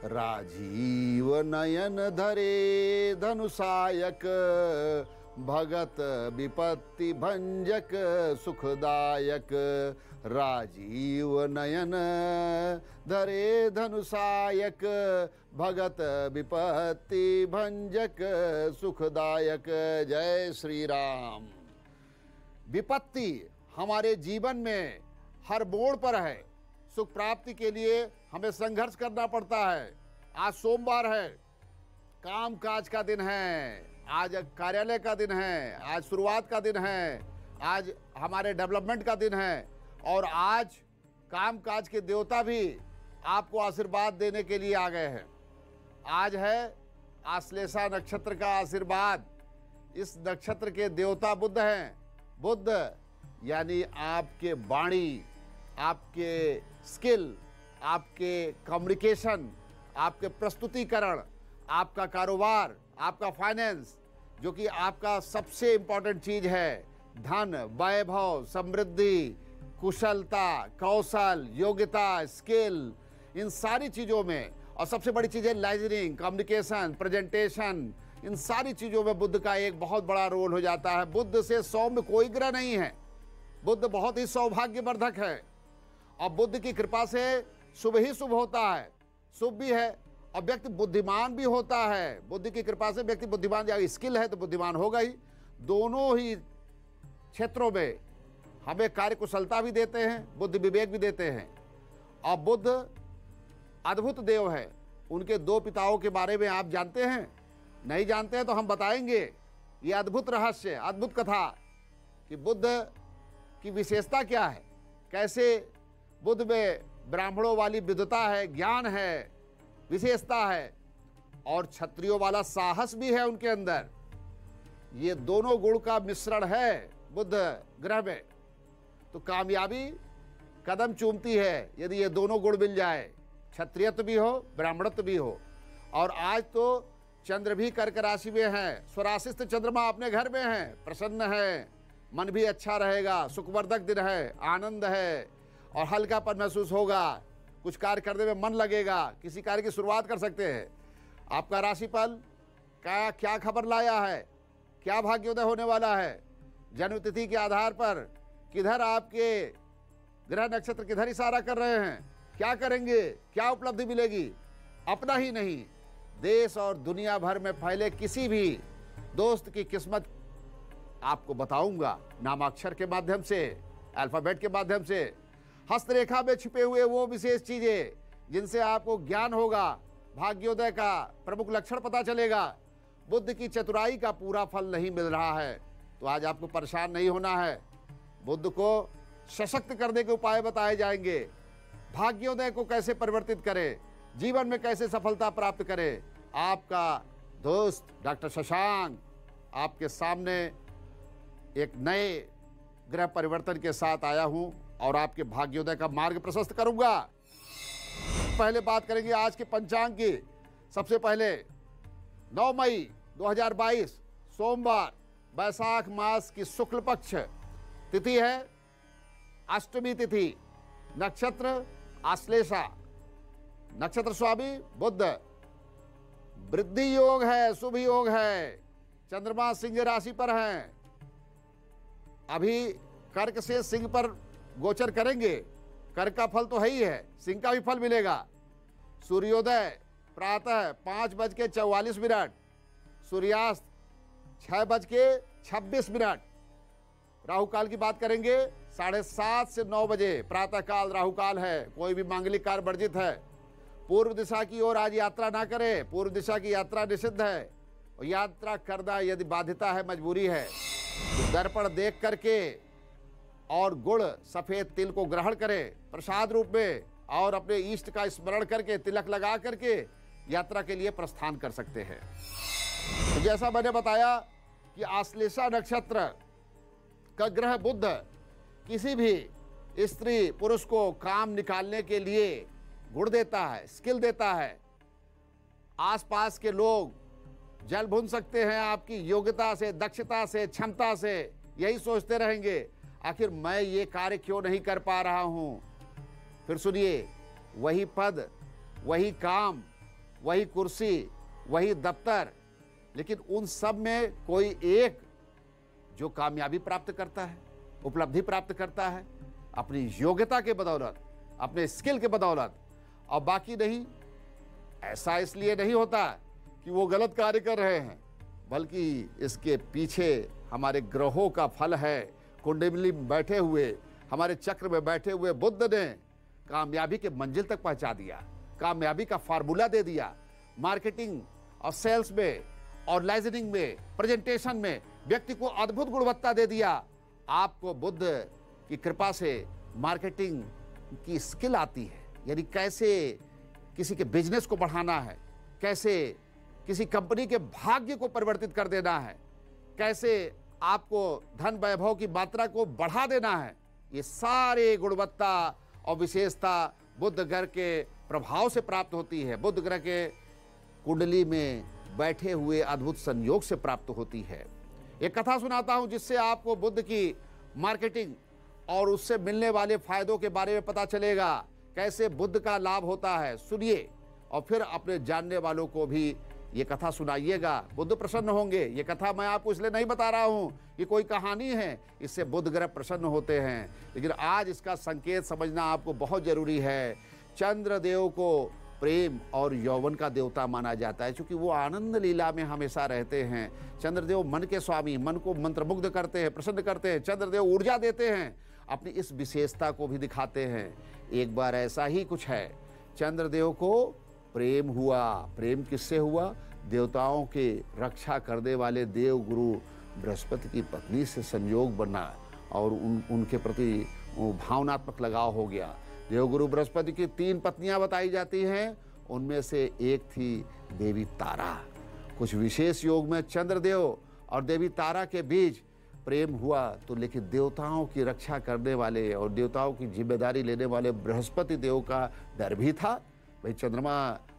राजीव नयन धरे धनुषायक, भगत विपत्ति भंजक सुखदायक। राजीव नयन धरे धनुषायक, भगत विपत्ति भंजक सुखदायक। जय श्री राम। विपत्ति हमारे जीवन में हर मोड़ पर है। सुख प्राप्ति के लिए हमें संघर्ष करना पड़ता है। आज सोमवार है, काम काज का दिन है, आज कार्यालय का दिन है, आज शुरुआत का दिन है, आज हमारे डेवलपमेंट का दिन है। और आज काम काज के देवता भी आपको आशीर्वाद देने के लिए आ गए हैं। आज है आश्लेषा नक्षत्र का आशीर्वाद। इस नक्षत्र के देवता बुध हैं। बुध यानी आपके वाणी, आपके स्किल, आपके कम्युनिकेशन, आपके प्रस्तुतिकरण, आपका कारोबार, आपका फाइनेंस, जो कि आपका सबसे इम्पोर्टेंट चीज है। धन, वैभव, समृद्धि, कुशलता, कौशल, योग्यता, स्किल, इन सारी चीज़ों में, और सबसे बड़ी चीज़ है लाइजनिंग, कम्युनिकेशन, प्रेजेंटेशन, इन सारी चीज़ों में बुध का एक बहुत बड़ा रोल हो जाता है। बुध से सौम्य कोई ग्रह नहीं है। बुध बहुत ही सौभाग्यवर्धक है और बुध की कृपा से शुभ ही शुभ होता है, शुभ भी है और व्यक्ति बुद्धिमान भी होता है। बुद्ध की कृपा से व्यक्ति बुद्धिमान, या स्किल है तो बुद्धिमान होगा ही। दोनों ही क्षेत्रों में हमें कार्य कुशलता भी देते हैं, बुद्धि विवेक भी देते हैं। और बुद्ध अद्भुत देव है। उनके दो पिताओं के बारे में आप जानते हैं? नहीं जानते हैं तो हम बताएंगे। ये अद्भुत रहस्य, अद्भुत कथा कि बुद्ध की विशेषता क्या है, कैसे बुद्ध में ब्राह्मणों वाली विद्वता है, ज्ञान है, विशेषता है, और क्षत्रियों वाला साहस भी है उनके अंदर। ये दोनों गुण का मिश्रण है बुद्ध ग्रह में। तो कामयाबी कदम चूमती है यदि ये दोनों गुण मिल जाए, क्षत्रियत्व भी हो, ब्राह्मणत्व भी हो। और आज तो चंद्र भी कर्क राशि में है, स्वराशिस्थ चंद्रमा अपने घर में है, प्रसन्न है, मन भी अच्छा रहेगा, सुखवर्धक दिन है, आनंद है और हल्कापन महसूस होगा। कुछ कार्य करने में मन लगेगा, किसी कार्य की शुरुआत कर सकते हैं। आपका राशिफल क्या खबर लाया है, क्या भाग्योदय होने वाला है, जन्म तिथि के आधार पर किधर आपके ग्रह नक्षत्र किधर इशारा कर रहे हैं, क्या करेंगे, क्या उपलब्धि मिलेगी। अपना ही नहीं, देश और दुनिया भर में फैले किसी भी दोस्त की किस्मत आपको बताऊंगा, नामाक्षर के माध्यम से, अल्फाबेट के माध्यम से, हस्तरेखा में छिपे हुए वो विशेष चीजें जिनसे आपको ज्ञान होगा, भाग्योदय का प्रमुख लक्षण पता चलेगा। बुद्ध की चतुराई का पूरा फल नहीं मिल रहा है तो आज आपको परेशान नहीं होना है। बुद्ध को सशक्त करने के उपाय बताए जाएंगे। भाग्योदय को कैसे परिवर्तित करें, जीवन में कैसे सफलता प्राप्त करें। आपका दोस्त डॉक्टर शशांक आपके सामने एक नए ग्रह परिवर्तन के साथ आया हूं और आपके भाग्योदय का मार्ग प्रशस्त करूंगा। पहले बात करेंगे आज के पंचांग की। सबसे पहले 9 मई 2022 सोमवार, वैशाख मास की शुक्ल पक्ष तिथि है, अष्टमी तिथि, नक्षत्र आश्लेषा, नक्षत्र स्वामी बुध, वृद्धि योग है, शुभ योग है, चंद्रमा सिंह राशि पर हैं, अभी कर्क से सिंह पर गोचर करेंगे। कर्क का फल तो है ही है, सिंह का भी फल मिलेगा। सूर्योदय प्रातः 5:44, सूर्यास्त 6:26। राहु काल की बात करेंगे 7:30 से 9 बजे प्रातः काल राहु काल है। कोई भी मांगलिक कार्य वर्जित है। पूर्व दिशा की ओर आज यात्रा ना करें, पूर्व दिशा की यात्रा निषिद्ध है और यात्रा करना यदि बाध्यता है, मजबूरी है तो दर्पण देख करके और गुड़ सफेद तिल को ग्रहण करें प्रसाद रूप में और अपने इष्ट का स्मरण करके तिलक लगा करके यात्रा के लिए प्रस्थान कर सकते हैं। तो जैसा मैंने बताया कि आश्लेषा नक्षत्र का ग्रह बुध किसी भी स्त्री पुरुष को काम निकालने के लिए गुण देता है, स्किल देता है। आसपास के लोग जल भून सकते हैं आपकी योग्यता से, दक्षता से, क्षमता से। यही सोचते रहेंगे आखिर मैं ये कार्य क्यों नहीं कर पा रहा हूं। फिर सुनिए, वही पद, वही काम, वही कुर्सी, वही दफ्तर, लेकिन उन सब में कोई एक जो कामयाबी प्राप्त करता है, उपलब्धि प्राप्त करता है अपनी योग्यता के बदौलत, अपने स्किल के बदौलत, और बाकी नहीं। ऐसा इसलिए नहीं होता कि वो गलत कार्य कर रहे हैं, बल्कि इसके पीछे हमारे ग्रहों का फल है। कुंडली में बैठे हुए, हमारे चक्र में बैठे हुए बुद्ध ने कामयाबी के मंजिल तक पहुंचा दिया, कामयाबी का फार्मूला दे दिया। मार्केटिंग और सेल्स में, ऑर्गेनाइजिंग में, प्रेजेंटेशन में व्यक्ति को अद्भुत गुणवत्ता दे दिया। आपको बुद्ध की कृपा से मार्केटिंग की स्किल आती है, यानी कैसे किसी के बिजनेस को बढ़ाना है, कैसे किसी कंपनी के भाग्य को परिवर्तित कर देना है, कैसे आपको धन वैभव की मात्रा को बढ़ा देना है। ये सारे गुणवत्ता और विशेषता बुद्ध ग्रह के प्रभाव से प्राप्त होती है, बुद्ध ग्रह के कुंडली में बैठे हुए अद्भुत संयोग से प्राप्त होती है। एक कथा सुनाता हूं जिससे आपको बुद्ध की मार्केटिंग और उससे मिलने वाले फायदों के बारे में पता चलेगा, कैसे बुद्ध का लाभ होता है। सुनिए और फिर अपने जानने वालों को भी ये कथा सुनाइएगा, बुद्ध प्रसन्न होंगे। ये कथा मैं आपको इसलिए नहीं बता रहा हूं कि कोई कहानी है, इससे बुद्ध ग्रह प्रसन्न होते हैं, लेकिन आज इसका संकेत समझना आपको बहुत जरूरी है। चंद्रदेव को प्रेम और यौवन का देवता माना जाता है, क्योंकि वो आनंद लीला में हमेशा रहते हैं। चंद्रदेव मन के स्वामी, मन को मंत्रमुग्ध करते हैं, प्रसन्न करते हैं। चंद्रदेव ऊर्जा देते हैं, अपनी इस विशेषता को भी दिखाते हैं। एक बार ऐसा ही कुछ है, चंद्रदेव को प्रेम हुआ। प्रेम किससे हुआ? देवताओं के रक्षा करने वाले देव गुरु बृहस्पति की पत्नी से संयोग बना और उनके प्रति भावनात्मक लगाव हो गया। देवगुरु बृहस्पति की 3 पत्नियां बताई जाती हैं, उनमें से एक थी देवी तारा। कुछ विशेष योग में चंद्रदेव और देवी तारा के बीच प्रेम हुआ, तो लेकिन देवताओं की रक्षा करने वाले और देवताओं की जिम्मेदारी लेने वाले बृहस्पति देव का डर भी था। भाई चंद्रमा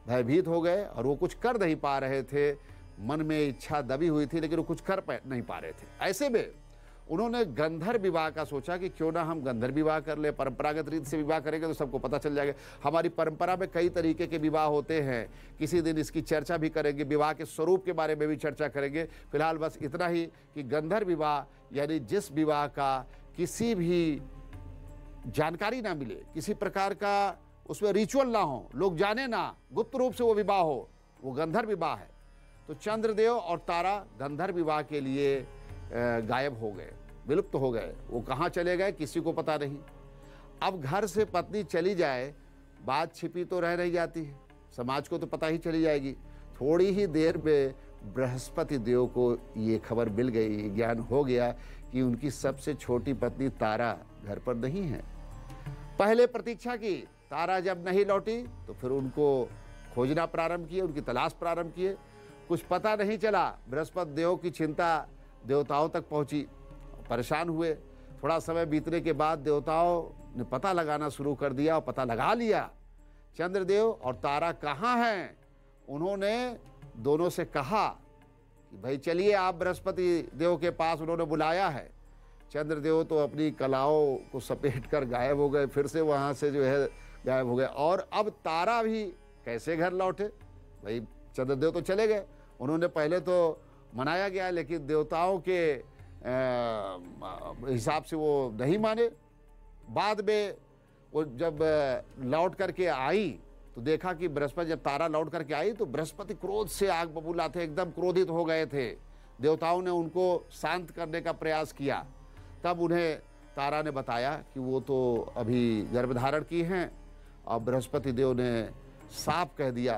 भयभीत हो गए और वो कुछ कर नहीं पा रहे थे, मन में इच्छा दबी हुई थी लेकिन वो कुछ कर नहीं पा रहे थे। ऐसे में उन्होंने गंधर्व विवाह का सोचा कि क्यों ना हम गंधर्व विवाह कर ले, परंपरागत रीत से विवाह करेंगे तो सबको पता चल जाएगा। हमारी परंपरा में कई तरीके के विवाह होते हैं, किसी दिन इसकी चर्चा भी करेंगे, विवाह के स्वरूप के बारे में भी चर्चा करेंगे। फिलहाल बस इतना ही कि गंधर्व विवाह यानी जिस विवाह का किसी भी जानकारी ना मिले, किसी प्रकार का उसमें रिचुअल ना हो, लोग जाने ना, गुप्त रूप से वो विवाह हो, वो गंधर्व विवाह है। तो चंद्रदेव और तारा गंधर्व विवाह के लिए गायब हो गए, विलुप्त हो गए। वो कहाँ चले गए किसी को पता नहीं। अब घर से पत्नी चली जाए, बात छिपी तो रह नहीं जाती है, समाज को तो पता ही चली जाएगी। थोड़ी ही देर में बृहस्पति देव को ये खबर मिल गई, ज्ञान हो गया कि उनकी सबसे छोटी पत्नी तारा घर पर नहीं है। पहले प्रतीक्षा की, तारा जब नहीं लौटी तो फिर उनको खोजना प्रारंभ किए, उनकी तलाश प्रारंभ किए। कुछ पता नहीं चला। बृहस्पति देव की चिंता देवताओं तक पहुंची, परेशान हुए। थोड़ा समय बीतने के बाद देवताओं ने पता लगाना शुरू कर दिया और पता लगा लिया चंद्रदेव और तारा कहाँ हैं। उन्होंने दोनों से कहा कि भाई चलिए आप बृहस्पति देव के पास, उन्होंने बुलाया है। चंद्रदेव तो अपनी कलाओं को सपेट कर गायब हो गए, फिर से वहाँ से जो है गायब हो गए। और अब तारा भी कैसे घर लौटे? भाई चंद्रदेव तो चले गए, उन्होंने पहले तो मनाया गया लेकिन देवताओं के हिसाब से वो नहीं माने। बाद में वो जब लौट करके आई तो देखा कि बृहस्पति, जब तारा लौट करके आई तो बृहस्पति क्रोध से आग बबूला थे, एकदम क्रोधित हो गए थे। देवताओं ने उनको शांत करने का प्रयास किया। तब उन्हें तारा ने बताया कि वो तो अभी गर्भधारण की हैं, और बृहस्पति देव ने साफ कह दिया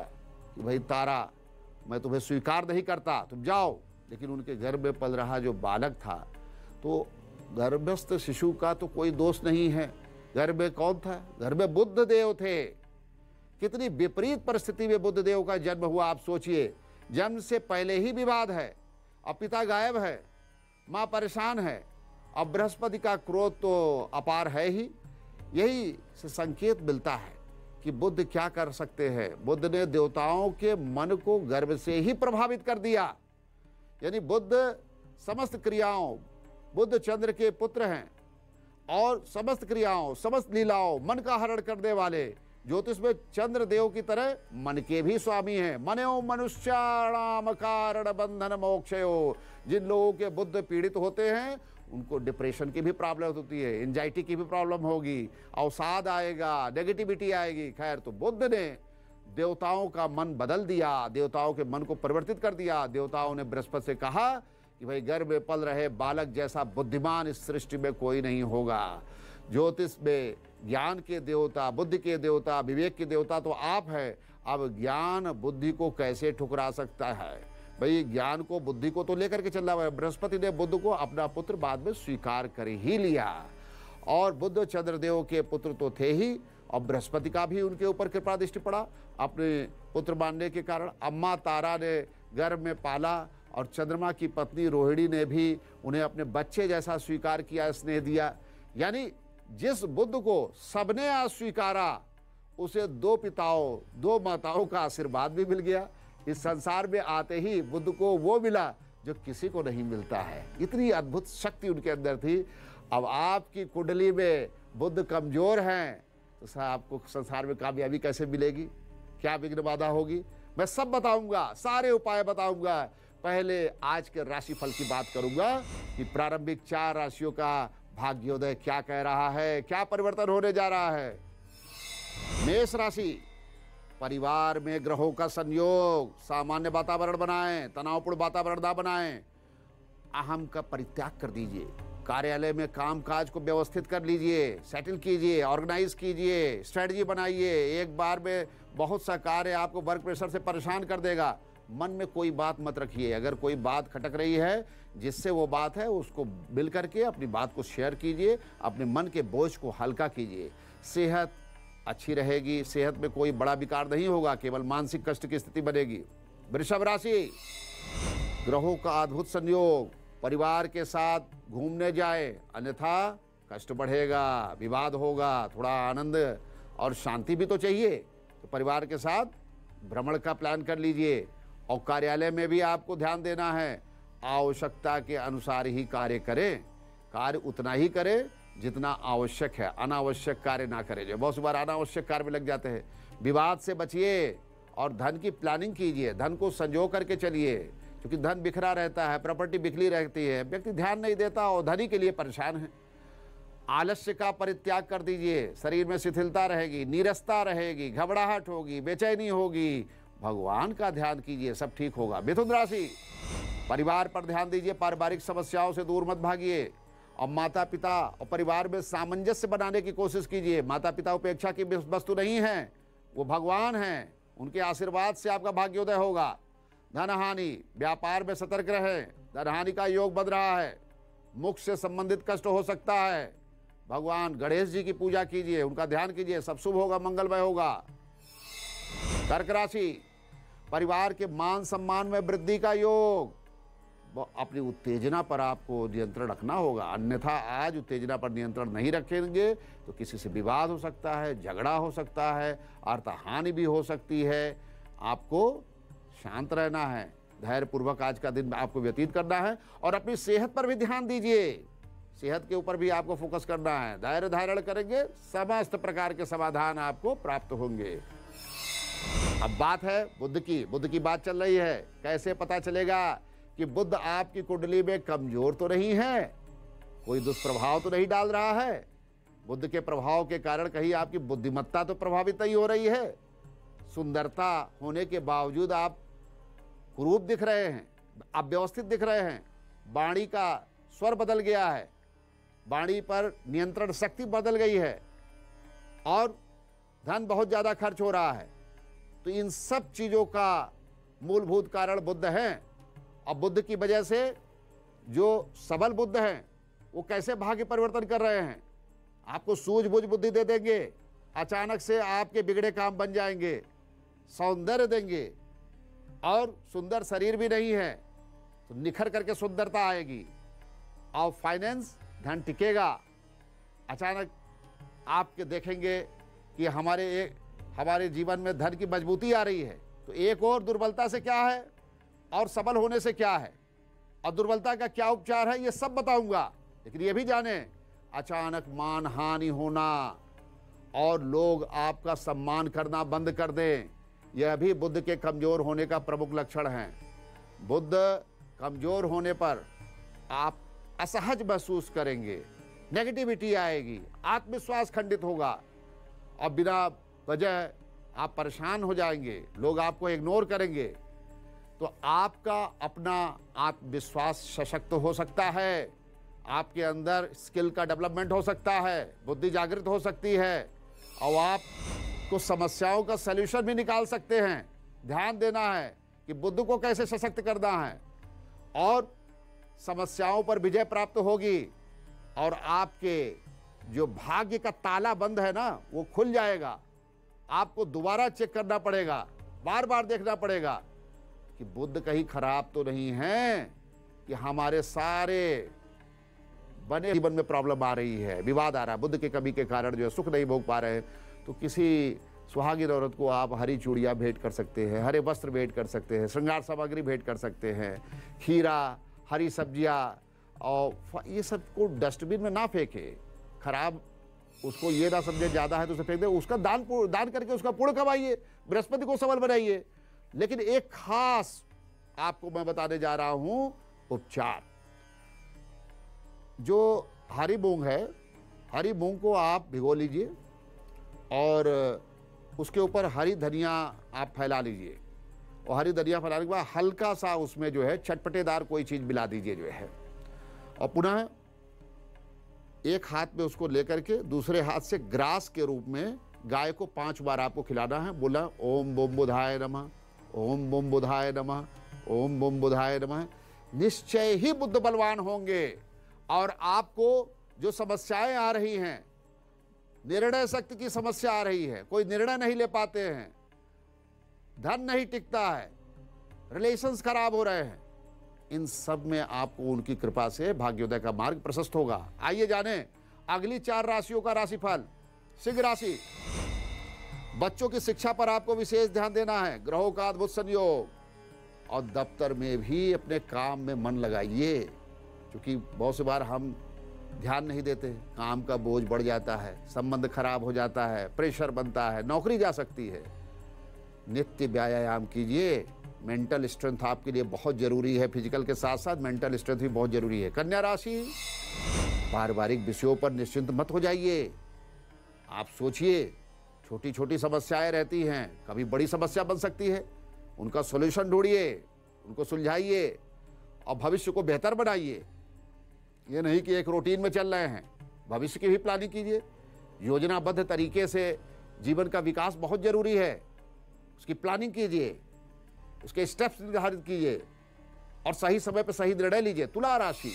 कि भाई तारा, मैं तुम्हें स्वीकार नहीं करता, तुम जाओ। लेकिन उनके गर्भ में पल रहा जो बालक था, तो गर्भस्थ शिशु का तो कोई दोष नहीं है। गर्भ में कौन था? गर्भ में बुद्ध देव थे। कितनी विपरीत परिस्थिति में बुद्ध देव का जन्म हुआ, आप सोचिए। जन्म से पहले ही विवाद है, अब पिता गायब है, माँ परेशान है, अब बृहस्पति का क्रोध तो अपार है ही। यही से संकेत मिलता है कि बुद्ध क्या कर सकते हैं। बुद्ध ने देवताओं के मन को गर्भ से ही प्रभावित कर दिया। यानी बुद्ध समस्त क्रियाओं, बुद्ध चंद्र के पुत्र हैं और समस्त क्रियाओं, समस्त लीलाओं, मन का हरण करने वाले, ज्योतिष में चंद्र देव की तरह मन के भी स्वामी हैं। मनो मनुष्याणाम कारण बंधन मोक्षयो। जिन लोगों के बुद्ध पीड़ित होते हैं उनको डिप्रेशन की भी प्रॉब्लम होती है, एंजाइटी की भी प्रॉब्लम होगी, अवसाद आएगा, नेगेटिविटी आएगी। खैर, तो बुद्ध ने देवताओं का मन बदल दिया, देवताओं के मन को परिवर्तित कर दिया। देवताओं ने बृहस्पति से कहा कि भाई गर्भ में पल रहे बालक जैसा बुद्धिमान इस सृष्टि में कोई नहीं होगा। ज्योतिष में ज्ञान के देवता, बुद्धि के देवता, विवेक के देवता तो आप हैं। अब ज्ञान बुद्धि को कैसे ठुकरा सकता है? भाई ज्ञान को, बुद्धि को तो लेकर के चल रहा है। बृहस्पति ने बुद्ध को अपना पुत्र बाद में स्वीकार कर ही लिया, और बुद्ध चंद्रदेव के पुत्र तो थे ही, और बृहस्पति का भी उनके ऊपर कृपा दृष्टि पड़ा अपने पुत्र मानने के कारण। अम्मा तारा ने गर्भ में पाला, और चंद्रमा की पत्नी रोहिणी ने भी उन्हें अपने बच्चे जैसा स्वीकार किया, स्नेह दिया। यानी जिस बुद्ध को सबने अस्वीकारा, उसे दो पिताओं, दो माताओं का आशीर्वाद भी मिल गया। इस संसार में आते ही बुद्ध को वो मिला जो किसी को नहीं मिलता है। इतनी अद्भुत शक्ति उनके अंदर थी। अब आपकी कुंडली में बुद्ध कमजोर हैं तो आपको संसार में कामयाबी कैसे मिलेगी? क्या विघ्न बाधा होगी? मैं सब बताऊंगा, सारे उपाय बताऊंगा। पहले आज के राशिफल की बात करूंगा कि प्रारंभिक 4 राशियों का भाग्योदय क्या कह रहा है, क्या परिवर्तन होने जा रहा है। मेष राशि, परिवार में ग्रहों का संयोग, सामान्य वातावरण बनाएं, तनावपूर्ण वातावरण ना बनाएं। अहम का परित्याग कर दीजिए, कार्यालय में कामकाज को व्यवस्थित कर लीजिए, सेटल कीजिए, ऑर्गेनाइज कीजिए, स्ट्रेटजी बनाइए। एक बार में बहुत सा कार्य आपको वर्क प्रेशर से परेशान कर देगा। मन में कोई बात मत रखिए। अगर कोई बात खटक रही है, जिससे वो बात है, उसको मिल करके अपनी बात को शेयर कीजिए, अपने मन के बोझ को हल्का कीजिए। सेहत अच्छी रहेगी, सेहत में कोई बड़ा विकार नहीं होगा, केवल मानसिक कष्ट की स्थिति बनेगी। वृषभ राशि, ग्रहों का अद्भुत संयोग, परिवार के साथ घूमने जाए, अन्यथा कष्ट बढ़ेगा, विवाद होगा। थोड़ा आनंद और शांति भी तो चाहिए, तो परिवार के साथ भ्रमण का प्लान कर लीजिए। और कार्यालय में भी आपको ध्यान देना है, आवश्यकता के अनुसार ही कार्य करें। कार्य उतना ही करें जितना आवश्यक है, अनावश्यक कार्य ना करें। जो बहुत बार अनावश्यक कार्य में लग जाते हैं। विवाद से बचिए और धन की प्लानिंग कीजिए, धन को संजो करके चलिए, क्योंकि धन बिखरा रहता है, प्रॉपर्टी बिखरी रहती है, व्यक्ति ध्यान नहीं देता और धन ही के लिए परेशान है। आलस्य का परित्याग कर दीजिए, शरीर में शिथिलता रहेगी, नीरसता रहेगी, घबराहट होगी, बेचैनी होगी। भगवान का ध्यान कीजिए, सब ठीक होगा। मिथुन राशि, परिवार पर ध्यान दीजिए, पारिवारिक समस्याओं से दूर मत भागिए, और माता पिता और परिवार में सामंजस्य बनाने की कोशिश कीजिए। माता पिता उपेक्षा की वस्तु नहीं है, वो भगवान हैं, उनके आशीर्वाद से आपका भाग्योदय होगा। धन हानि, व्यापार में सतर्क रहें, धन हानि का योग बन रहा है, मुख से संबंधित कष्ट हो सकता है। भगवान गणेश जी की पूजा कीजिए, उनका ध्यान कीजिए, सब शुभ होगा, मंगलमय होगा। कर्क राशि, परिवार के मान सम्मान में वृद्धि का योग। अपनी उत्तेजना पर आपको नियंत्रण रखना होगा, अन्यथा आज उत्तेजना पर नियंत्रण नहीं रखेंगे तो किसी से विवाद हो सकता है, झगड़ा हो सकता है, अर्थहानि भी हो सकती है। आपको शांत रहना है, धैर्यपूर्वक आज का दिन आपको व्यतीत करना है, और अपनी सेहत पर भी ध्यान दीजिए। सेहत के ऊपर भी आपको फोकस करना है। धैर्य धारण करेंगे, समस्त प्रकार के समाधान आपको प्राप्त होंगे। अब बात है बुध की बात चल रही है। कैसे पता चलेगा कि बुध आपकी कुंडली में कमजोर तो नहीं है, कोई दुष्प्रभाव तो नहीं डाल रहा है? बुध के प्रभाव के कारण कहीं आपकी बुद्धिमत्ता तो प्रभावित नहीं हो रही है? सुंदरता होने के बावजूद आप कुरूप दिख रहे हैं, अव्यवस्थित दिख रहे हैं, वाणी का स्वर बदल गया है, वाणी पर नियंत्रण शक्ति बदल गई है, और धन बहुत ज्यादा खर्च हो रहा है। तो इन सब चीजों का मूलभूत कारण बुध है। अब बुध की वजह से जो सबल बुध हैं वो कैसे भाग्य परिवर्तन कर रहे हैं, आपको सूझबूझ बुद्धि दे देंगे, अचानक से आपके बिगड़े काम बन जाएंगे, सौंदर्य देंगे, और सुंदर शरीर भी नहीं है तो निखर करके सुंदरता आएगी, और फाइनेंस धन टिकेगा। अचानक आपके देखेंगे कि हमारे जीवन में धन की मजबूती आ रही है। तो एक और दुर्बलता से क्या है और सबल होने से क्या है, और दुर्बलता का क्या उपचार है, ये सब बताऊंगा। लेकिन ये भी जाने, अचानक मान हानि होना और लोग आपका सम्मान करना बंद कर दें। यह भी बुध के कमजोर होने का प्रमुख लक्षण है। बुध कमजोर होने पर आप असहज महसूस करेंगे, नेगेटिविटी आएगी, आत्मविश्वास खंडित होगा और बिना वजह आप परेशान हो जाएंगे, लोग आपको इग्नोर करेंगे। तो आपका अपना आत्मविश्वास सशक्त हो सकता है, आपके अंदर स्किल का डेवलपमेंट हो सकता है, बुद्धि जागृत हो सकती है और आप कुछ समस्याओं का सलूशन भी निकाल सकते हैं। ध्यान देना है कि बुद्ध को कैसे सशक्त करना है और समस्याओं पर विजय प्राप्त होगी और आपके जो भाग्य का ताला बंद है ना वो खुल जाएगा। आपको दोबारा चेक करना पड़ेगा, बार बार देखना पड़ेगा कि बुद्ध कहीं खराब तो नहीं है, कि हमारे सारे बने जीवन में प्रॉब्लम आ रही है, विवाद आ रहा है, बुद्ध की कमी के कारण जो है सुख नहीं भोग पा रहे हैं। तो किसी सुहागिन औरत को आप हरी चूड़ियाँ भेंट कर सकते हैं, हरे वस्त्र भेंट कर सकते हैं, श्रृंगार सामग्री भेंट कर सकते हैं, खीरा, हरी सब्जियाँ, और ये सब को डस्टबिन में ना फेंके। खराब उसको ये ना समझे ज़्यादा है तो उसे फेंक दे, उसका दान करके उसका पुण्य कमाइए, बृहस्पति को सबल बनाइए। लेकिन एक खास आपको मैं बताने जा रहा हूं उपचार। जो हरी मूंग है, हरी मूंग को आप भिगो लीजिए और उसके ऊपर हरी धनिया आप फैला लीजिए और हरी धनिया फैलाने के बाद हल्का सा उसमें जो है चटपटेदार कोई चीज़ मिला दीजिए जो है, और पुनः एक हाथ में उसको लेकर के दूसरे हाथ से ग्रास के रूप में गाय को 5 बार आपको खिलाना है। बोला ओम बम बुधाय नमः, ओम बम बुधाय नमः, ओम बम बुधाय नमः। निश्चय ही बुद्ध बलवान होंगे और आपको जो समस्याएं आ रही हैं, निर्णय शक्ति की समस्या आ रही है, कोई निर्णय नहीं ले पाते हैं, धन नहीं टिकता है, रिलेशंस खराब हो रहे हैं, इन सब में आपको उनकी कृपा से भाग्योदय का मार्ग प्रशस्त होगा। आइए जाने अगली 4 राशियों का राशिफल। सिंह राशि, बच्चों की शिक्षा पर आपको विशेष ध्यान देना है, ग्रहों का अद्भुत संयोग, और दफ्तर में भी अपने काम में मन लगाइए, क्योंकि बहुत सी बार हम ध्यान नहीं देते, काम का बोझ बढ़ जाता है, संबंध खराब हो जाता है, प्रेशर बनता है, नौकरी जा सकती है। नित्य व्यायाम कीजिए, मेंटल स्ट्रेंथ आपके लिए बहुत जरूरी है, फिजिकल के साथ साथ मेंटल स्ट्रेंथ भी बहुत जरूरी है। कन्या राशि, पारिवारिक विषयों पर निश्चिंत मत हो जाइए। आप सोचिए, छोटी छोटी समस्याएं रहती हैं, कभी बड़ी समस्या बन सकती है, उनका सॉल्यूशन ढूंढिए, उनको सुलझाइए और भविष्य को बेहतर बनाइए। ये नहीं कि एक रूटीन में चल रहे हैं, भविष्य की भी प्लानिंग कीजिए। योजनाबद्ध तरीके से जीवन का विकास बहुत जरूरी है, उसकी प्लानिंग कीजिए, उसके स्टेप्स निर्धारित कीजिए और सही समय पर सही निर्णय लीजिए। तुला राशि,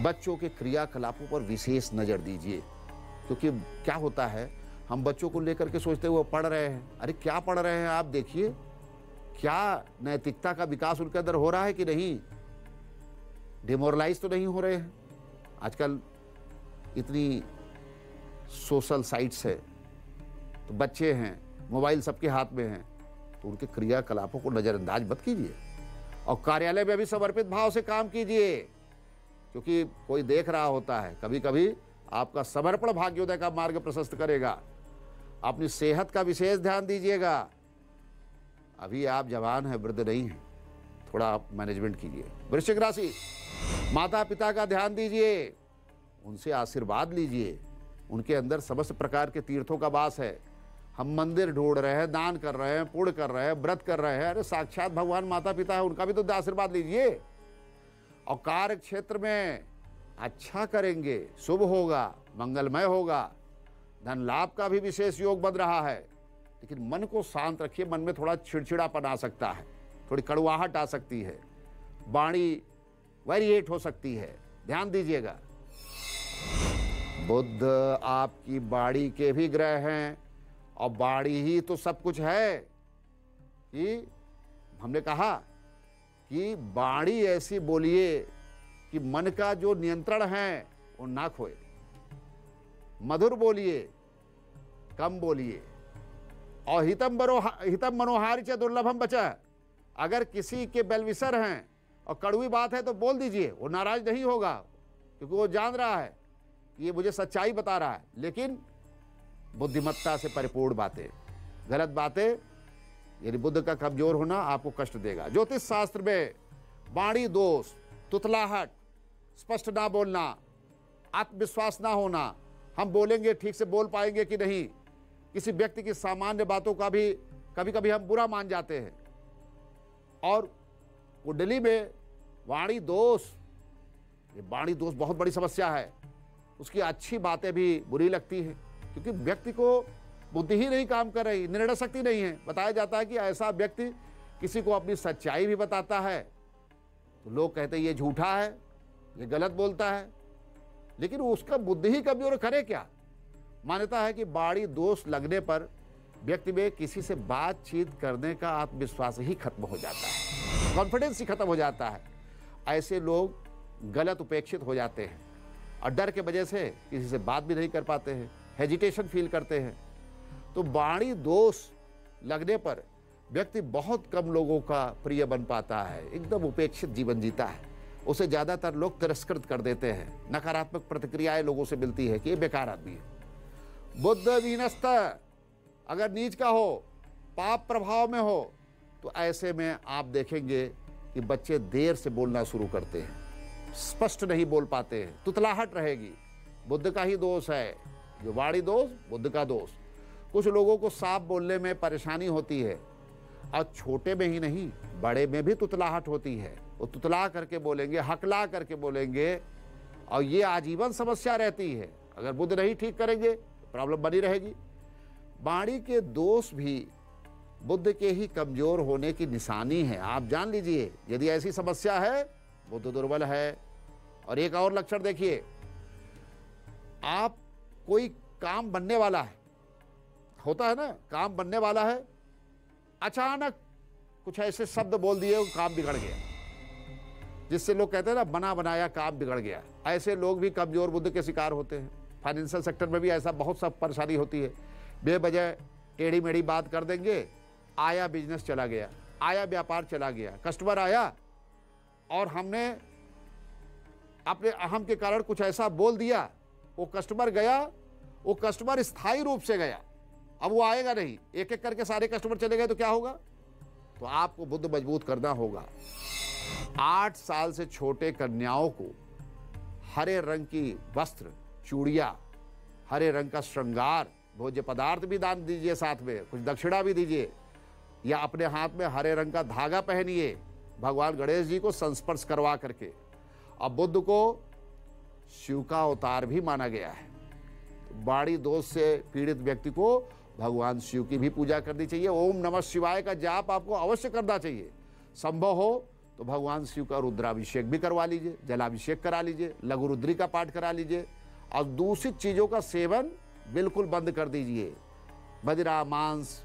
बच्चों के क्रियाकलापों पर विशेष नजर दीजिए, क्योंकि क्या होता है, हम बच्चों को लेकर के सोचते हुए पढ़ रहे हैं, अरे क्या पढ़ रहे हैं आप देखिए, क्या नैतिकता का विकास उनके अंदर हो रहा है कि नहीं, डिमोरलाइज तो नहीं हो रहे हैं। आजकल इतनी सोशल साइट्स है, तो बच्चे हैं, मोबाइल सबके हाथ में हैं, तो उनके क्रियाकलापों को नज़रअंदाज मत कीजिए और कार्यालय में भी समर्पित भाव से काम कीजिए, क्योंकि कोई देख रहा होता है। कभी कभी आपका समर्पण भाग्योदय का मार्ग प्रशस्त करेगा। अपनी सेहत का विशेष ध्यान दीजिएगा। अभी आप जवान हैं, वृद्ध नहीं हैं, थोड़ा आप मैनेजमेंट कीजिए। वृश्चिक राशि, माता पिता का ध्यान दीजिए, उनसे आशीर्वाद लीजिए, उनके अंदर समस्त प्रकार के तीर्थों का वास है। हम मंदिर ढूंढ रहे हैं, दान कर रहे हैं, पुण्य कर रहे हैं, व्रत कर रहे हैं, अरे साक्षात भगवान माता पिता है, उनका भी तो आशीर्वाद लीजिए। और कार्य क्षेत्र में अच्छा करेंगे, शुभ होगा, मंगलमय होगा, धन लाभ का भी विशेष योग बन रहा है। लेकिन मन को शांत रखिए, मन में थोड़ा चिड़चिड़ापन आ सकता है, थोड़ी कड़वाहट आ सकती है, वाणी वेरिएट हो सकती है, ध्यान दीजिएगा। बुध आपकी बाड़ी के भी ग्रह हैं और बाड़ी ही तो सब कुछ है। कि हमने कहा कि बाड़ी ऐसी बोलिए कि मन का जो नियंत्रण है वो ना खोए, मधुर बोलिए, कम बोलिए, और हितम मनोहारी च दुर्लभम बचा। अगर किसी के बेलविसर हैं और कड़वी बात है तो बोल दीजिए, वो नाराज नहीं होगा, क्योंकि वो जान रहा है कि ये मुझे सच्चाई बता रहा है। लेकिन बुद्धिमत्ता से परिपूर्ण बातें, गलत बातें, यानी बुद्ध का कमजोर होना आपको कष्ट देगा। ज्योतिष शास्त्र में वाणी दोष, तुतलाहट, स्पष्ट ना बोलना, आत्मविश्वास ना होना, हम बोलेंगे ठीक से बोल पाएंगे कि नहीं, किसी व्यक्ति की सामान्य बातों का भी कभी कभी हम बुरा मान जाते हैं। और कुंडली में वाणी दोष, ये वाणी दोष बहुत बड़ी समस्या है। उसकी अच्छी बातें भी बुरी लगती हैं, क्योंकि व्यक्ति को बुद्धि ही नहीं काम कर रही, निर्णय शक्ति नहीं है। बताया जाता है कि ऐसा व्यक्ति किसी को अपनी सच्चाई भी बताता है तो लोग कहते हैं ये झूठा है, ये गलत बोलता है, लेकिन उसका बुद्धि ही कमजोर, करे क्या। मान्यता है कि वाणी दोष लगने पर व्यक्ति में किसी से बातचीत करने का आत्मविश्वास ही खत्म हो जाता है, कॉन्फिडेंस ही खत्म हो जाता है। ऐसे लोग गलत उपेक्षित हो जाते हैं और डर के वजह से किसी से बात भी नहीं कर पाते हैं, हेजिटेशन फील करते हैं। तो वाणी दोष लगने पर व्यक्ति बहुत कम लोगों का प्रिय बन पाता है, एकदम उपेक्षित जीवन जीता है। उसे ज़्यादातर लोग तिरस्कृत कर देते हैं, नकारात्मक प्रतिक्रियाएं लोगों से मिलती है कि ये बेकार आदमी है। बुद्ध वीनस्त अगर नीच का हो, पाप प्रभाव में हो, तो ऐसे में आप देखेंगे कि बच्चे देर से बोलना शुरू करते हैं, स्पष्ट नहीं बोल पाते हैं, तुतलाहट रहेगी। बुद्ध का ही दोष है, जो वाणी दोष, बुद्ध का दोष। कुछ लोगों को साफ बोलने में परेशानी होती है, और छोटे में ही नहीं, बड़े में भी तुतलाहट होती है। वो तुतला करके बोलेंगे, हकला करके बोलेंगे, और ये आजीवन समस्या रहती है। अगर बुद्ध नहीं ठीक करेंगे तो प्रॉब्लम बनी रहेगी। वाणी के दोष भी बुद्ध के ही कमजोर होने की निशानी है। आप जान लीजिए, यदि ऐसी समस्या है, बुद्ध दुर्बल है। और एक और लक्षण देखिए, आप कोई काम बनने वाला है, होता है ना, काम बनने वाला है, अचानक कुछ ऐसे शब्द बोल दिए, वो काम बिगड़ गया, जिससे लोग कहते हैं ना, बना बनाया काम बिगड़ गया। ऐसे लोग भी कमजोर बुद्ध के शिकार होते हैं। फाइनेंशियल सेक्टर में भी ऐसा बहुत सब परेशानी होती है। बेवजह टेढ़ी मेढ़ी बात कर देंगे, आया बिजनेस चला गया, आया व्यापार चला गया, कस्टमर आया और हमने अपने अहम के कारण कुछ ऐसा बोल दिया, वो कस्टमर गया, वो कस्टमर स्थायी रूप से गया, अब वो आएगा नहीं। एक एक करके सारे कस्टमर चले गए तो क्या होगा। तो आपको बुद्ध मजबूत करना होगा। 8 साल से छोटे कन्याओं को हरे रंग की वस्त्र, चूड़ियां, हरे रंग का श्रृंगार, भोज्य पदार्थ भी दान दीजिए, साथ में कुछ दक्षिणा भी दीजिए, या अपने हाथ में हरे रंग का धागा पहनिए, भगवान गणेश जी को संस्पर्श करवा करके। अब बुद्ध को शिव का अवतार भी माना गया है। वाणी दोष से पीड़ित व्यक्ति को भगवान शिव की भी पूजा करनी चाहिए। ओम नमः शिवाय का जाप आपको अवश्य करना चाहिए। संभव हो तो भगवान शिव का रुद्राभिषेक भी करवा लीजिए, जलाभिषेक करा लीजिए, लघु रुद्री का पाठ करा लीजिए, और दूषित चीज़ों का सेवन बिल्कुल बंद कर दीजिए। मदिरा, मांस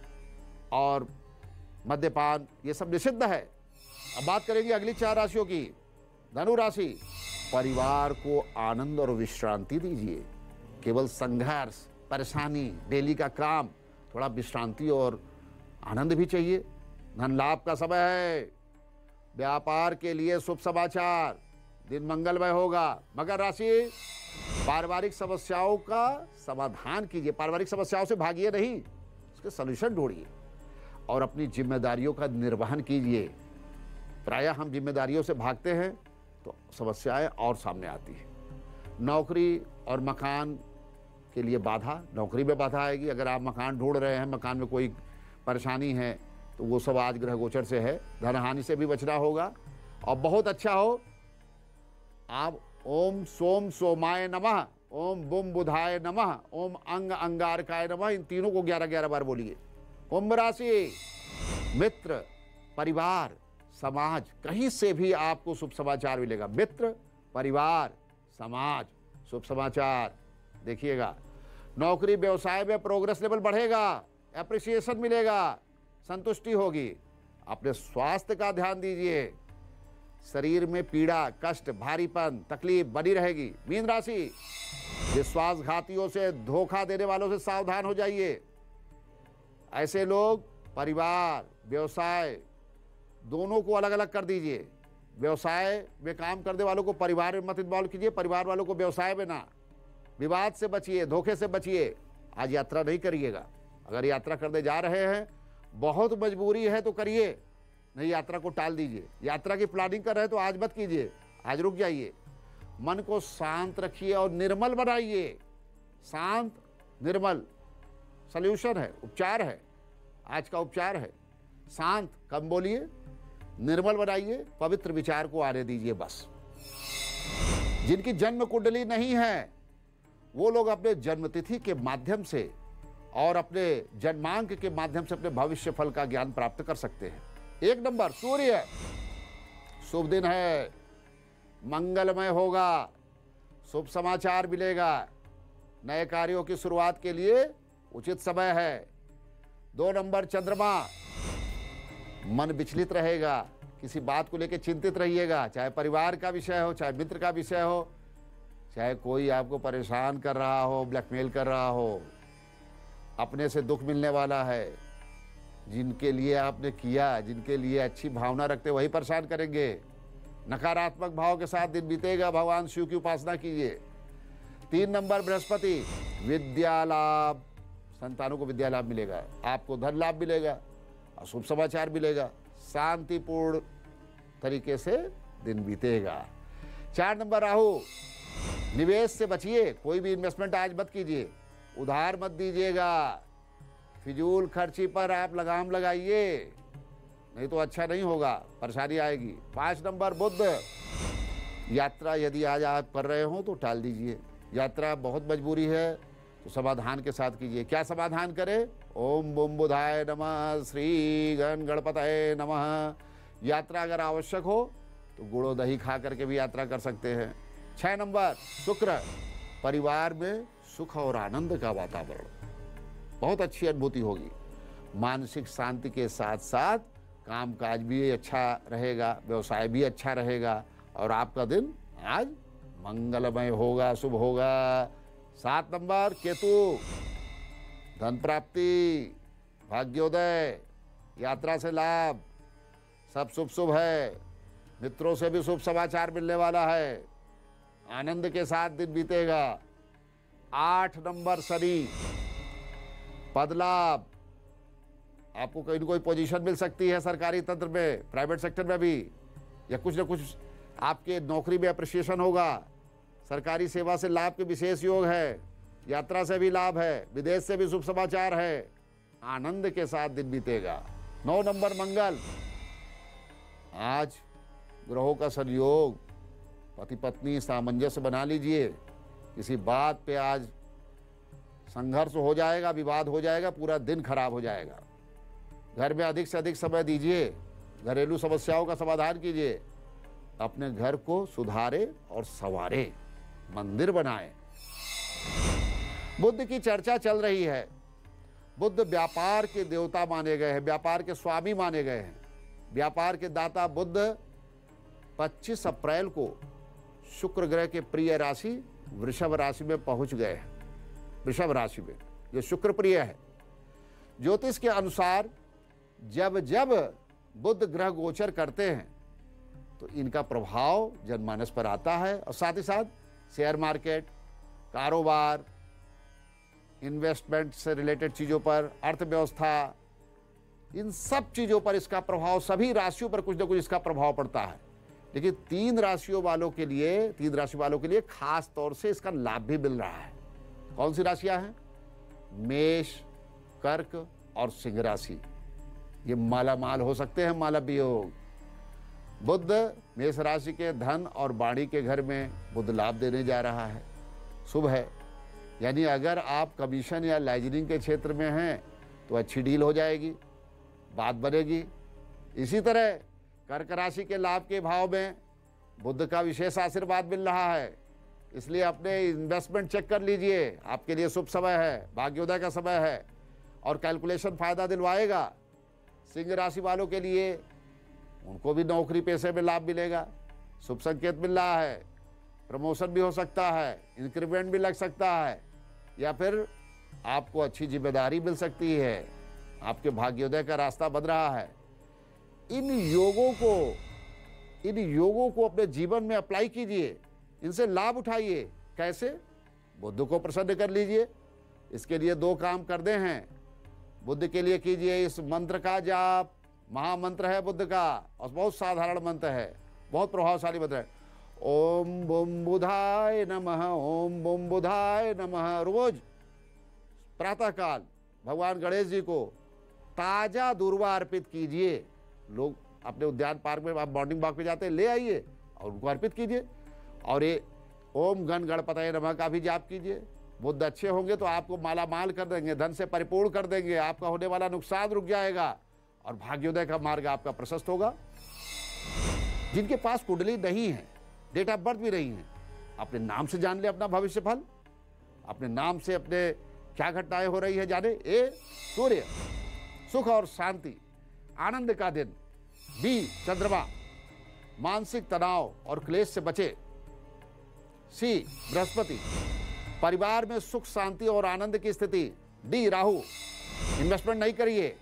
और मद्यपान, ये सब निषिद्ध है। अब बात करेंगे अगली 4 राशियों की। धनु राशि, परिवार को आनंद और विश्रांति दीजिए। केवल संघर्ष, परेशानी, डेली का काम, थोड़ा विश्रांति और आनंद भी चाहिए। धन लाभ का समय है। व्यापार के लिए शुभ समाचार, दिन मंगलमय होगा। मकर राशि, पारिवारिक समस्याओं का समाधान कीजिए। पारिवारिक समस्याओं से भागिए नहीं, उसके सलूशन ढूंढिए और अपनी जिम्मेदारियों का निर्वहन कीजिए। प्रायः हम जिम्मेदारियों से भागते हैं तो समस्याएं और सामने आती हैं। नौकरी और मकान के लिए बाधा, नौकरी में बाधा आएगी। अगर आप मकान ढूंढ रहे हैं, मकान में कोई परेशानी है, तो वो सब आज ग्रह गोचर से है। धन हानि से भी बचना होगा। और बहुत अच्छा हो, आप ओम सोम सोमाय नमः, ओम बुम बुधाय नमः, ओम अंग अंगारकाय नमः, इन तीनों को 11-11 बार बोलिए। कुंभ राशि, मित्र, परिवार, समाज, कहीं से भी आपको शुभ समाचार मिलेगा। मित्र, परिवार, समाज, शुभ समाचार देखिएगा। नौकरी व्यवसाय में प्रोग्रेस लेवल बढ़ेगा, एप्रिसिएशन मिलेगा, संतुष्टि होगी। अपने स्वास्थ्य का ध्यान दीजिए। शरीर में पीड़ा, कष्ट, भारीपन, तकलीफ बनी रहेगी। मीन राशि, विश्वासघातियों से, धोखा देने वालों से सावधान हो जाइए। ऐसे लोग परिवार, व्यवसाय दोनों को अलग अलग कर दीजिए। व्यवसाय में काम करने वालों को परिवार में मत इन्वॉल्व कीजिए, परिवार वालों को व्यवसाय में ना। विवाद से बचिए, धोखे से बचिए। आज यात्रा नहीं करिएगा। अगर यात्रा करने जा रहे हैं, बहुत मजबूरी है तो करिए, नहीं यात्रा को टाल दीजिए। यात्रा की प्लानिंग कर रहे हैं तो आज मत कीजिए, आज रुक जाइए। मन को शांत रखिए और निर्मल बनाइए। शांत निर्मल सल्यूशन है, उपचार है, आज का उपचार है। शांत कम बोलिए, निर्मल बनाइए, पवित्र विचार को आने दीजिए बस। जिनकी जन्म कुंडली नहीं है वो लोग अपने जन्मतिथि के माध्यम से और अपने जन्मांक के माध्यम से अपने भविष्य फल का ज्ञान प्राप्त कर सकते हैं। 1 नंबर सूर्य, शुभ दिन है, मंगलमय होगा, शुभ समाचार मिलेगा, नए कार्यों की शुरुआत के लिए उचित समय है। 2 नंबर चंद्रमा, मन विचलित रहेगा, किसी बात को लेकर चिंतित रहिएगा, चाहे परिवार का विषय हो, चाहे मित्र का विषय हो, चाहे कोई आपको परेशान कर रहा हो, ब्लैकमेल कर रहा हो, अपने से दुख मिलने वाला है। जिनके लिए आपने किया, जिनके लिए अच्छी भावना रखते वही परेशान करेंगे। नकारात्मक भाव के साथ दिन बीतेगा, भगवान शिव की उपासना कीजिए। 3 नंबर बृहस्पति, विद्या लाभ, संतानों को विद्या लाभ मिलेगा, आपको धन लाभ मिलेगा, शुभ समाचार मिलेगा, शांतिपूर्ण तरीके से दिन बीतेगा। 4 नंबर राहु, निवेश से बचिए, कोई भी इन्वेस्टमेंट आज मत कीजिए, उधार मत दीजिएगा, फिजूल खर्ची पर आप लगाम लगाइए, नहीं तो अच्छा नहीं होगा, परेशानी आएगी। 5 नंबर बुध, यात्रा यदि आज आप कर रहे हो तो टाल दीजिए। यात्रा बहुत मजबूरी है तो समाधान के साथ कीजिए। क्या समाधान करें? ओम बुम बुधाय नमः, श्री गण गणपतये नमः। यात्रा अगर आवश्यक हो तो गुड़ो दही खा करके भी यात्रा कर सकते हैं। 6 नंबर शुक्र, परिवार में सुख और आनंद का वातावरण, बहुत अच्छी अनुभूति होगी। मानसिक शांति के साथ साथ कामकाज भी अच्छा रहेगा, व्यवसाय भी अच्छा रहेगा और आपका दिन आज मंगलमय होगा, शुभ होगा। 7 नंबर केतु, धन प्राप्ति, भाग्योदय, यात्रा से लाभ, सब शुभ शुभ है। मित्रों से भी शुभ समाचार मिलने वाला है, आनंद के साथ दिन बीतेगा। 8 नंबर शनि, पद लाभ, आपको कहीं न कोई पोजीशन मिल सकती है सरकारी तंत्र में, प्राइवेट सेक्टर में भी, या कुछ न कुछ आपके नौकरी में अप्रिसिएशन होगा। सरकारी सेवा से लाभ के विशेष योग है, यात्रा से भी लाभ है, विदेश से भी शुभ समाचार है, आनंद के साथ दिन बीतेगा। 9 नंबर मंगल, आज ग्रहों का संयोग, पति पत्नी सामंजस्य बना लीजिए। किसी बात पे आज संघर्ष हो जाएगा, विवाद हो जाएगा, पूरा दिन खराब हो जाएगा। घर में अधिक से अधिक समय दीजिए, घरेलू समस्याओं का समाधान कीजिए, अपने घर को सुधारे और संवारे, मंदिर बनाए। बुद्ध की चर्चा चल रही है। बुद्ध व्यापार के देवता माने गए हैं, व्यापार के स्वामी माने गए हैं। व्यापार के दाता बुद्ध 25 अप्रैल को शुक्र ग्रह के प्रिय राशि वृषभ राशि में पहुंच गए हैं। वृषभ राशि में जो शुक्र प्रिय है, ज्योतिष के अनुसार जब जब बुध ग्रह गोचर करते हैं तो इनका प्रभाव जनमानस पर आता है और साथ ही साथ शेयर मार्केट, कारोबार, इन्वेस्टमेंट से रिलेटेड चीज़ों पर, अर्थव्यवस्था, इन सब चीज़ों पर इसका प्रभाव, सभी राशियों पर कुछ न कुछ इसका प्रभाव पड़ता है। लेकिन 3 राशि वालों के लिए खास तौर से इसका लाभ भी मिल रहा है। कौन सी राशियां हैं? मेष, कर्क और सिंह राशि। ये माला माल हो सकते हैं, मालव्य योग। बुध मेष राशि के धन और वाणी के घर में बुध लाभ देने जा रहा है, शुभ है। यानी अगर आप कमीशन या लाइजनिंग के क्षेत्र में हैं तो अच्छी डील हो जाएगी, बात बनेगी। इसी तरह कर्क राशि के लाभ के भाव में बुध का विशेष आशीर्वाद मिल रहा है, इसलिए अपने इन्वेस्टमेंट चेक कर लीजिए, आपके लिए शुभ समय है, भाग्योदय का समय है और कैलकुलेशन फायदा दिलवाएगा। सिंह राशि वालों के लिए उनको भी नौकरी पेशे में लाभ मिलेगा, शुभ संकेत मिल रहा है, प्रमोशन भी हो सकता है, इंक्रीमेंट भी लग सकता है, या फिर आपको अच्छी जिम्मेदारी मिल सकती है, आपके भाग्योदय का रास्ता बन रहा है। इन योगों को अपने जीवन में अप्लाई कीजिए, इनसे लाभ उठाइए। कैसे? बुध को प्रसन्न कर लीजिए, इसके लिए 2 काम करने हैं। बुद्ध के लिए कीजिए इस मंत्र का जाप, महामंत्र है बुद्ध का और बहुत साधारण मंत्र है, बहुत प्रभावशाली मंत्र है। ओम बुम बुधाय नमः, ओम बुम बुधाय नमः। रोज प्रातःकाल भगवान गणेश जी को ताजा दूर्वा अर्पित कीजिए। लोग अपने उद्यान पार्क में, आप मॉर्निंग वॉक पे जाते हैं, ले आइए और उनको अर्पित कीजिए। और ये ओम गण गणपतये नमः का भी जाप कीजिए। बुद्ध अच्छे होंगे तो आपको माला माल कर देंगे, धन से परिपूर्ण कर देंगे, आपका होने वाला नुकसान रुक जाएगा और भाग्योदय का मार्ग आपका प्रशस्त होगा। जिनके पास कुंडली नहीं है, डेट ऑफ बर्थ भी नहीं है, अपने नाम से जान ले अपना भविष्य फल, अपने नाम से अपने क्या घटनाएं हो रही है जाने। ए सूर्य, सुख और शांति, आनंद का दिन। बी चंद्रमा, मानसिक तनाव और क्लेश से बचे। सी बृहस्पति, परिवार में सुख शांति और आनंद की स्थिति। डी राहु, इन्वेस्टमेंट नहीं करिए,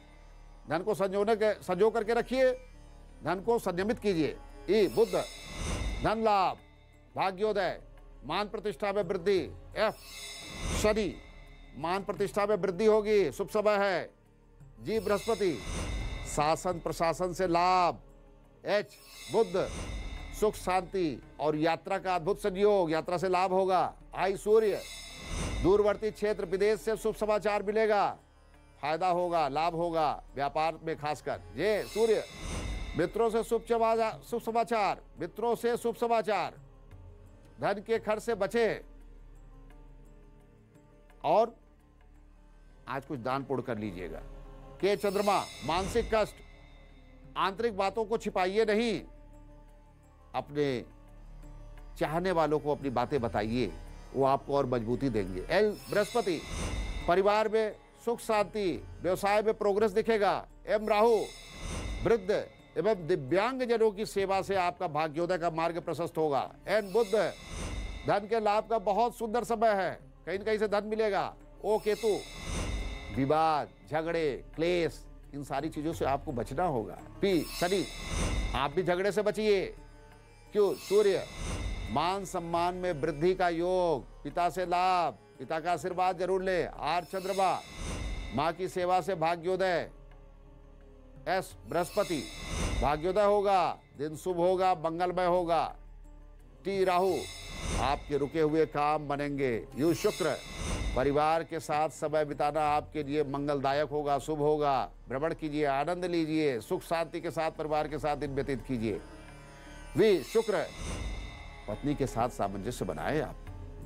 धन को संजो करके रखिए, धन को संयमित कीजिए। ई बुध, धन लाभ, भाग्योदय, मान प्रतिष्ठा में वृद्धि। एफ शनि, मान प्रतिष्ठा में वृद्धि होगी, शुभ समय है। जी बृहस्पति, शासन प्रशासन से लाभ। एच बुध, सुख शांति और यात्रा का अद्भुत संयोग, यात्रा से लाभ होगा। आई सूर्य, दूरवर्ती क्षेत्र विदेश से शुभ समाचार मिलेगा, फायदा होगा, लाभ होगा व्यापार में खासकर। ये सूर्य, मित्रों से शुभ समाचार, मित्रों से शुभ समाचार, धन के खर्च से बचे और आज कुछ दान पुण्य कर लीजिएगा। के चंद्रमा, मानसिक कष्ट, आंतरिक बातों को छिपाइए नहीं, अपने चाहने वालों को अपनी बातें बताइए, वो आपको और मजबूती देंगे। एल बृहस्पति, परिवार में सुख शांति, व्यवसाय में प्रोग्रेस दिखेगा। एम राहु, वृद्ध एवं दिव्यांग जनों की सेवा से आपका भाग्योदय का मार्ग प्रशस्त होगा। एन बुध, धन के लाभ का बहुत सुंदर समय है, कहीं न कहीं से धन मिलेगा। ओ केतु, विवाद, झगड़े, क्लेश, इन सारी चीजों से आपको बचना होगा। पी शनि, आप भी झगड़े से बचिए। क्यों सूर्य, मान सम्मान में वृद्धि का योग, पिता से लाभ, पिता का आशीर्वाद जरूर ले। आर चंद्रमा, माँ की सेवा से भाग्योदय। एस बृहस्पति, भाग्योदय होगा, दिन शुभ होगा, मंगलमय होगा। टी राहु, आपके रुके हुए काम बनेंगे। यू शुक्र, परिवार के साथ समय बिताना आपके लिए मंगलदायक होगा, शुभ होगा। भ्रमण कीजिए, आनंद लीजिए, सुख शांति के साथ परिवार के साथ दिन व्यतीत कीजिए। वी शुक्र, पत्नी के साथ सामंजस्य बनाए आप,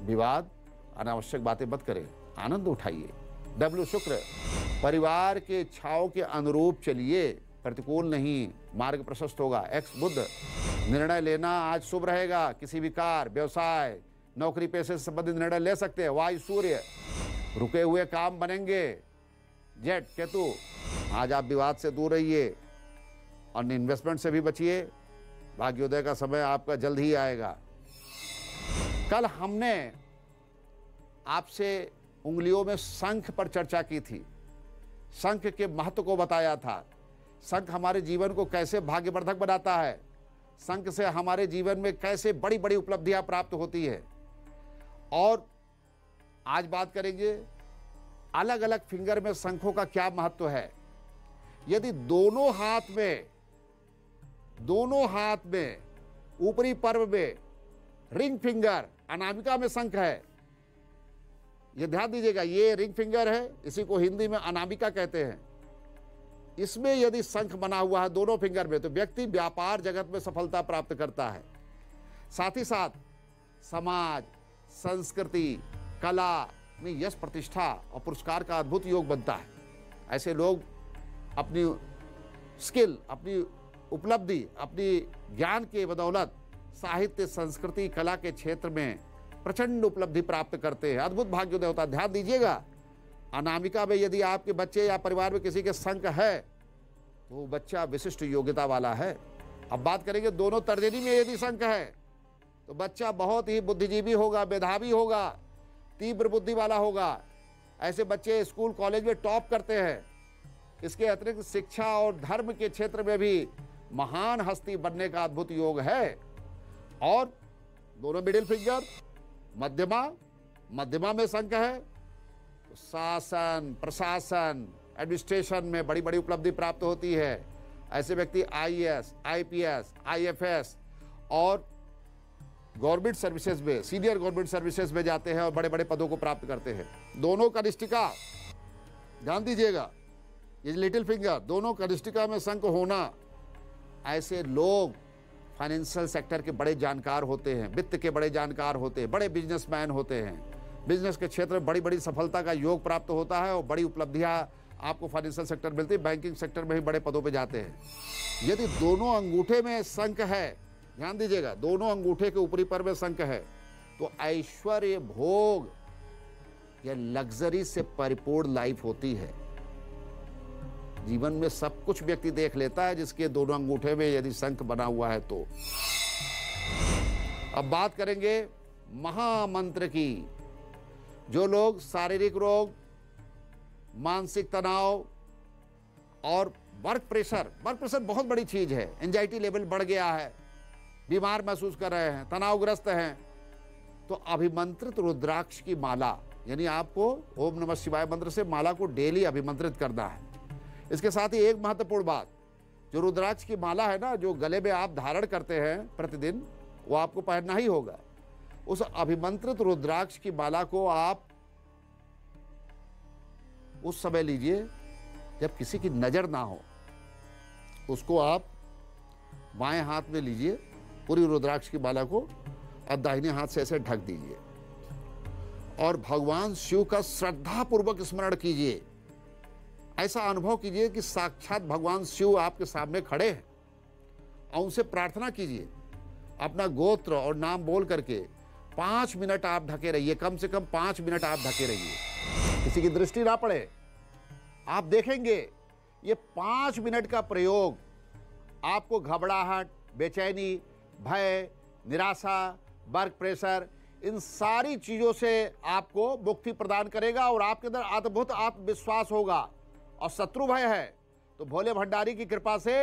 विवाद, अनावश्यक बातें मत करें, आनंद उठाइए। डब्ल्यू शुक्र, परिवार के इच्छाओं के अनुरूप चलिए, प्रतिकूल नहीं, मार्ग प्रशस्त होगा। एक्स बुध, निर्णय लेना आज शुभ रहेगा, किसी भी कार्य, व्यवसाय, नौकरी पेशे से संबंधित निर्णय ले सकते हैं। वायु सूर्य, रुके हुए काम बनेंगे। जेट केतु, आज आप विवाद से दूर रहिए और इन्वेस्टमेंट से भी बचिए, भाग्योदय का समय आपका जल्द ही आएगा। कल हमने आपसे उंगलियों में शंख पर चर्चा की थी, शंख के महत्व को बताया था। शंख हमारे जीवन को कैसे भाग्यवर्धक बनाता है, शंख से हमारे जीवन में कैसे बड़ी बड़ी उपलब्धियां प्राप्त होती है। और आज बात करेंगे अलग अलग फिंगर में शंखों का क्या महत्व है। यदि दोनों हाथ में ऊपरी पर्व में रिंग फिंगर, अनामिका में शंख है, ये ध्यान दीजिएगा, ये रिंग फिंगर है, इसी को हिंदी में अनामिका कहते हैं। इसमें यदि शंख बना हुआ है दोनों फिंगर में, तो व्यक्ति व्यापार जगत में सफलता प्राप्त करता है। साथ ही साथ समाज, संस्कृति, कला में यश, प्रतिष्ठा और पुरस्कार का अद्भुत योग बनता है। ऐसे लोग अपनी स्किल, अपनी उपलब्धि, अपनी ज्ञान के बदौलत साहित्य, संस्कृति, कला के क्षेत्र में प्रचंड उपलब्धि प्राप्त करते हैं, अद्भुत भाग्योदय होता है। ध्यान दीजिएगा, अनामिका में यदि आपके बच्चे या परिवार में किसी के शंख है तो वो बच्चा विशिष्ट योग्यता वाला है। अब बात करेंगे दोनों तर्जनी में यदि शंख है तो बच्चा बहुत ही बुद्धिजीवी होगा, मेधावी होगा, तीव्र बुद्धि वाला होगा। ऐसे बच्चे स्कूल कॉलेज में टॉप करते हैं। इसके अतिरिक्त शिक्षा और धर्म के क्षेत्र में भी महान हस्ती बनने का अद्भुत योग है। और दोनों मिडिल फिंगर, मध्यमा में शंख है शासन, प्रशासन, एडमिनिस्ट्रेशन में बड़ी बड़ी उपलब्धि प्राप्त होती है। ऐसे व्यक्ति आईएएस, आईपीएस, आईएफएस और गवर्नमेंट सर्विसेज में, सीनियर गवर्नमेंट सर्विसेज में जाते हैं और बड़े बड़े पदों को प्राप्त करते हैं। दोनों कनिष्ठिका, ध्यान दीजिएगा, ये लिटिल फिंगर, दोनों कनिष्ठिका में शंख होना, ऐसे लोग फाइनेंशियल सेक्टर के बड़े जानकार होते हैं, वित्त के बड़े जानकार होते हैं, बड़े बिजनेसमैन होते हैं। बिजनेस के क्षेत्र में बड़ी बड़ी सफलता का योग प्राप्त होता है और बड़ी उपलब्धियां आपको फाइनेंशियल सेक्टर मिलती है। बैंकिंग सेक्टर में भी बड़े पदों पे जाते हैं। यदि दोनों अंगूठे में शंख है, ध्यान दीजिएगा, दोनों अंगूठे के ऊपरी पर में शंख है, तो ऐश्वर्य, भोग या लग्जरी से परिपूर्ण लाइफ होती है। जीवन में सब कुछ व्यक्ति देख लेता है जिसके दोनों अंगूठे में यदि शंख बना हुआ है तो। अब बात करेंगे महामंत्र की। जो लोग शारीरिक रोग, मानसिक तनाव और वर्क प्रेशर बहुत बड़ी चीज है, एंजाइटी लेवल बढ़ गया है, बीमार महसूस कर रहे हैं, तनावग्रस्त हैं, तो अभिमंत्रित रुद्राक्ष की माला, यानी आपको ओम नमः शिवाय मंत्र से माला को डेली अभिमंत्रित करना है। इसके साथ ही एक महत्वपूर्ण बात, जो रुद्राक्ष की माला है ना, जो गले में आप धारण करते हैं प्रतिदिन, वो आपको पहनना ही होगा। उस अभिमंत्रित रुद्राक्ष की माला को आप उस समय लीजिए जब किसी की नजर ना हो। उसको आप बाएं हाथ में लीजिए, पूरी रुद्राक्ष की माला को, और दाहिने हाथ से ऐसे ढक दीजिए और भगवान शिव का श्रद्धा पूर्वक स्मरण कीजिए। ऐसा अनुभव कीजिए कि साक्षात भगवान शिव आपके सामने खड़े हैं और उनसे प्रार्थना कीजिए। अपना गोत्र और नाम बोल करके 5 मिनट आप ढके रहिए, कम से कम 5 मिनट आप ढके रहिए, किसी की दृष्टि ना पड़े। आप देखेंगे ये 5 मिनट का प्रयोग आपको घबराहट, बेचैनी, भय, निराशा, वर्क प्रेशर, इन सारी चीजों से आपको मुक्ति प्रदान करेगा और आपके अंदर अद्भुत आत्मविश्वास होगा। और शत्रु भय है तो भोले भंडारी की कृपा से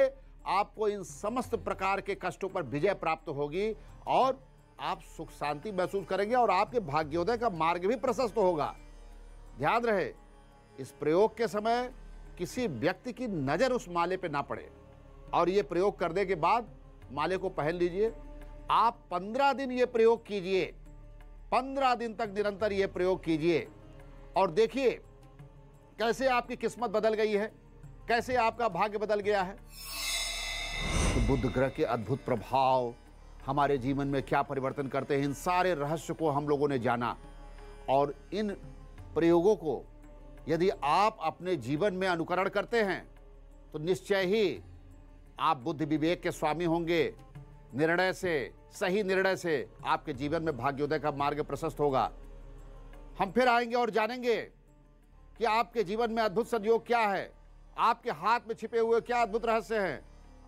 आपको इन समस्त प्रकार के कष्टों पर विजय प्राप्त होगी और आप सुख शांति महसूस करेंगे और आपके भाग्योदय का मार्ग भी प्रशस्त होगा। ध्यान रहे, इस प्रयोग के समय किसी व्यक्ति की नजर उस माले पे ना पड़े। और ये प्रयोग करने के बाद माले को पहन लीजिए। आप 15 दिन ये प्रयोग कीजिए, 15 दिन तक निरंतर ये प्रयोग कीजिए और देखिए कैसे आपकी किस्मत बदल गई है, कैसे आपका भाग्य बदल गया है। तो बुध ग्रह के अद्भुत प्रभाव हमारे जीवन में क्या परिवर्तन करते हैं, इन सारे रहस्य को हम लोगों ने जाना। और इन प्रयोगों को यदि आप अपने जीवन में अनुकरण करते हैं तो निश्चय ही आप बुद्धि विवेक के स्वामी होंगे। निर्णय से, सही निर्णय से आपके जीवन में भाग्योदय का मार्ग प्रशस्त होगा। हम फिर आएंगे और जानेंगे कि आपके जीवन में अद्भुत संयोग क्या है, आपके हाथ में छिपे हुए क्या अद्भुत रहस्य हैं,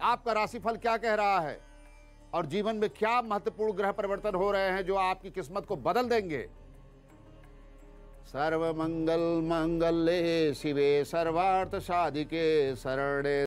आपका राशिफल क्या कह रहा है और जीवन में क्या महत्वपूर्ण ग्रह परिवर्तन हो रहे हैं जो आपकी किस्मत को बदल देंगे। सर्वमंगल मंगल्ये शिवे सर्वार्थ साधिके शरणे